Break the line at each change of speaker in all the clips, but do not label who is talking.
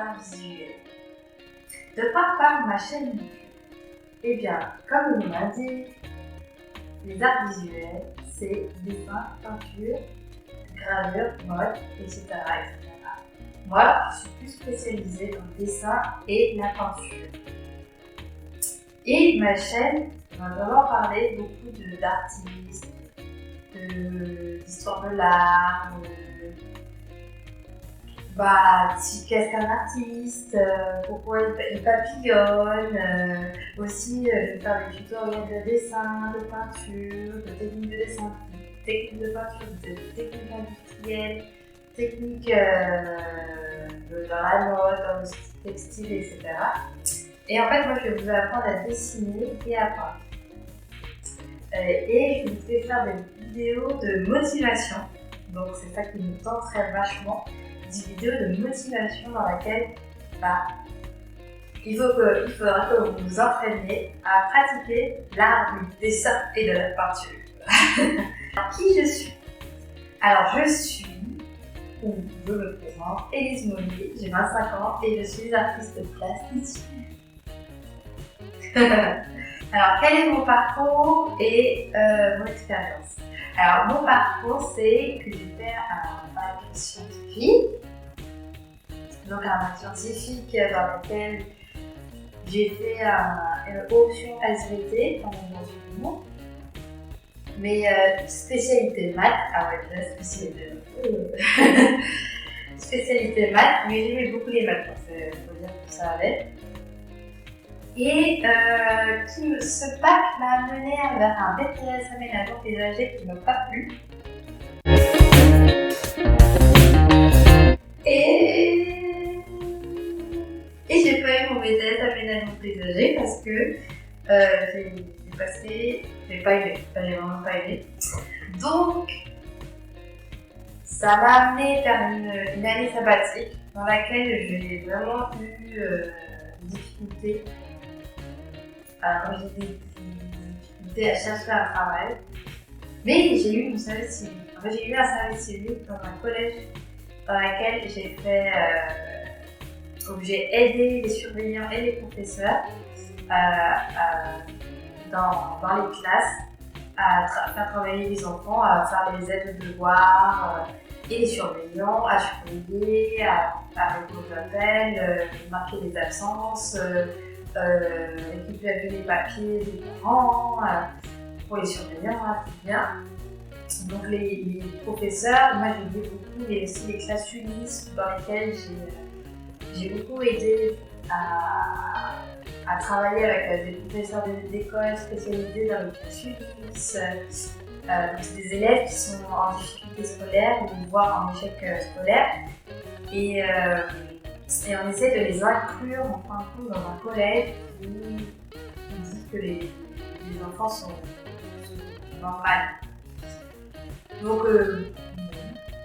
arts visuels. De quoi parle ma chaîne YouTube? Eh bien, comme le nom l'indique, les arts visuels, c'est dessin, peinture, gravure, mode, etc., etc. Moi, je suis plus spécialisée dans le dessin et la peinture. Et ma chaîne va vraiment parler beaucoup d'artistes, d'histoire de l'art, qu'est-ce qu'un artiste, pourquoi il papillonne, aussi je vais faire des tutoriels de dessin, de peinture, de techniques de dessin, de techniques de peinture, de techniques industrielles, techniques dans la mode, dans le textile, etc. Et en fait, moi je vais vous apprendre à dessiner et à peindre. Et je vous fais faire des vidéos de motivation, donc c'est ça qui me tenterait vachement. Des vidéos de motivation dans laquelle il faudra que vous vous entraîniez à pratiquer l'art du dessin et de la peinture. Alors, qui je suis? Alors, je me présente, Élise Mollier, j'ai 25 ans et je suis artiste plastique. Alors, quel est mon parcours et mon expérience? Alors, mon parcours, c'est que j'ai fait un bac scientifique. Donc, un bac scientifique dans lequel j'ai fait une option SVT pendant mon moment. Mais spécialité maths, spécialité maths, mais j'aimais beaucoup les maths, il faut dire que ça allait. Et ce bac m'a amené vers un BTS aménagement paysager qui ne m'a pas plu. Et j'ai pas eu mon BTS aménagement paysager parce que j'ai vraiment pas aimé. Donc, ça m'a amené vers une année sabbatique dans laquelle j'ai vraiment eu des difficultés. Quand j'ai des difficultés à chercher un travail, mais j'ai eu mon service civique. En fait, j'ai eu un service civique dans un collège dans lequel j'ai aidé les surveillants et les professeurs dans les classes à faire travailler les enfants, à faire les aides de devoirs et les surveillants, à surveiller, à répondre aux appels, marquer les absences, récupérer les papiers des parents pour les surveillants, tout bien. Donc les professeurs, moi j'ai aidé beaucoup, et aussi les classes ULIS dans lesquelles j'ai beaucoup aidé à travailler avec des professeurs d'école spécialisés dans les classes ULIS. Donc c'est des élèves qui sont en difficulté scolaire ou voire en échec scolaire. Et on essaie de les inclure en fin de compte dans un collège qui dit que les enfants sont normaux. Donc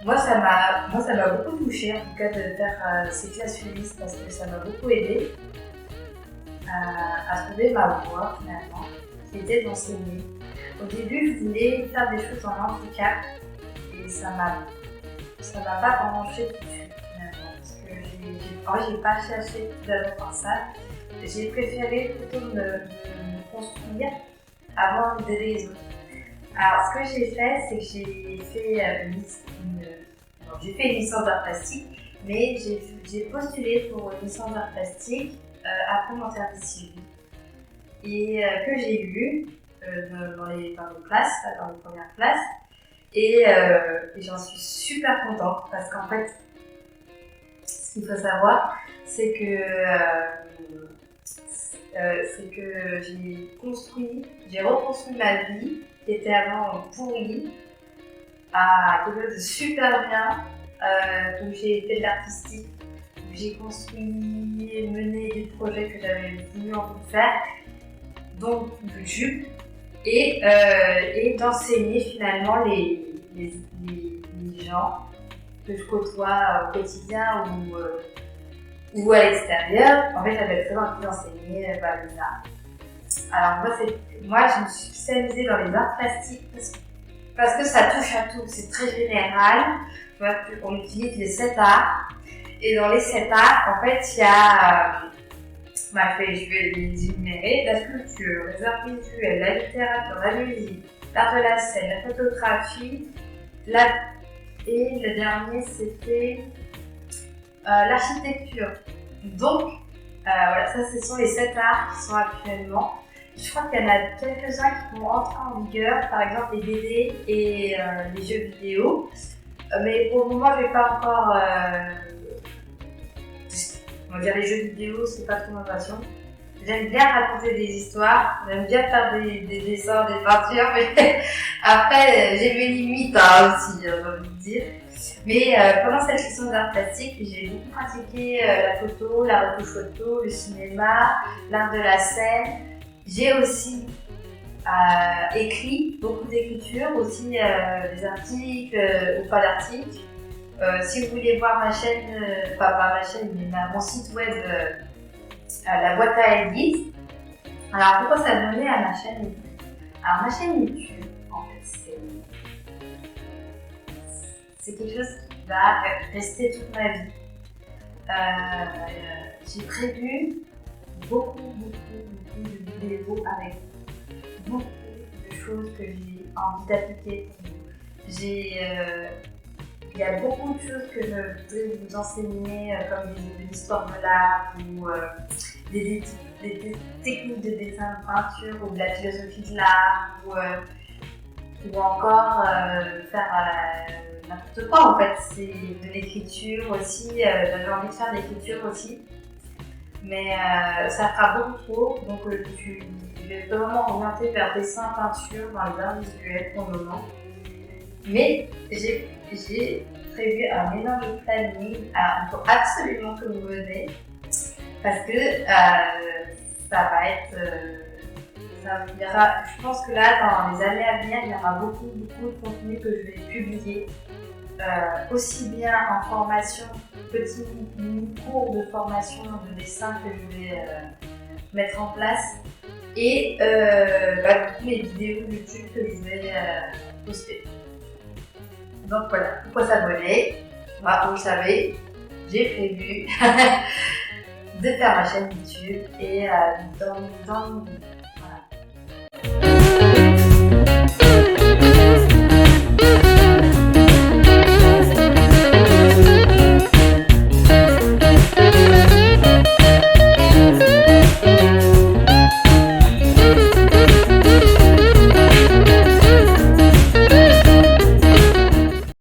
moi ça m'a beaucoup touchée en tout cas de faire ces classes ULIS parce que ça m'a beaucoup aidée à trouver ma voie finalement, qui était d'enseigner. Au début je voulais faire des choses en handicap et ça m'a pas branché tout de suite finalement parce que j'ai pas cherché tout d'abord par ça. J'ai préféré plutôt me construire avant d'aider les autres. Alors, ce que j'ai fait, c'est que j'ai fait une licence d'art plastique, mais j'ai postulé pour une licence d'art plastique après mon service civique et que j'ai eu dans les premières classes et j'en suis super contente parce qu'en fait, ce qu'il faut savoir, c'est que j'ai reconstruit ma vie qui était avant pourrie à quelque chose de super bien, où j'ai fait de l'artistique, où j'ai construit et mené des projets que j'avais voulu envie de faire, donc YouTube, et d'enseigner finalement les gens que je côtoie au quotidien ou à l'extérieur. En fait, j'avais très envie d'enseigner les arts. Alors moi, je me suis spécialisée dans les arts plastiques parce que ça touche à tout, c'est très général. On utilise les 7 arts Et dans les 7 arts, en fait, il y a, je vais les énumérer, la sculpture, les arts visuels, la littérature, la musique, l'art de la scène, la photographie, et le dernier, c'était l'architecture. Donc, voilà, ça, ce sont les 7 arts qui sont actuellement. Je crois qu'il y en a quelques-uns qui vont entrer en vigueur, par exemple les BD et les jeux vidéo. Mais pour le moment, je vais pas encore. On va dire les jeux vidéo, c'est pas trop ma passion. J'aime bien raconter des histoires, j'aime bien faire des dessins, des peintures, mais après, j'ai mes limites aussi, j'ai envie de dire. Mais pendant cette licence d'art plastique, j'ai beaucoup pratiqué la photo, la retouche photo, le cinéma, l'art de la scène. J'ai aussi écrit, beaucoup d'écriture, aussi des articles ou pas d'articles. Si vous voulez voir ma chaîne, pas ma chaîne, mais mon site web, la boîte à Elise. Alors pourquoi s'abonner à ma chaîne YouTube? Alors ma chaîne YouTube, en fait, c'est quelque chose qui va rester toute ma vie. J'ai prévu beaucoup de vidéos avec beaucoup de choses que j'ai envie d'appliquer pour vous. Il y a beaucoup de choses que je voudrais vous enseigner, comme de l'histoire de l'art ou des techniques de dessin, de peinture ou de la philosophie de l'art ou encore faire n'importe quoi en fait. C'est de l'écriture aussi, j'avais envie de faire de l'écriture aussi. Mais ça fera beaucoup trop, donc je vais vraiment orienter vers dessin, peinture, dans les arts visuels pour le moment. Mais j'ai prévu un énorme planning, alors il faut absolument que vous venez, parce que ça va être... je pense que là, dans les années à venir, il y aura beaucoup de contenu que je vais publier, aussi bien en formation, petit mini-cours de formation de dessin que je vais mettre en place, et toutes les vidéos YouTube que je vais poster. Donc voilà, pourquoi s'abonner? Vous le savez, j'ai prévu de faire ma chaîne YouTube et dans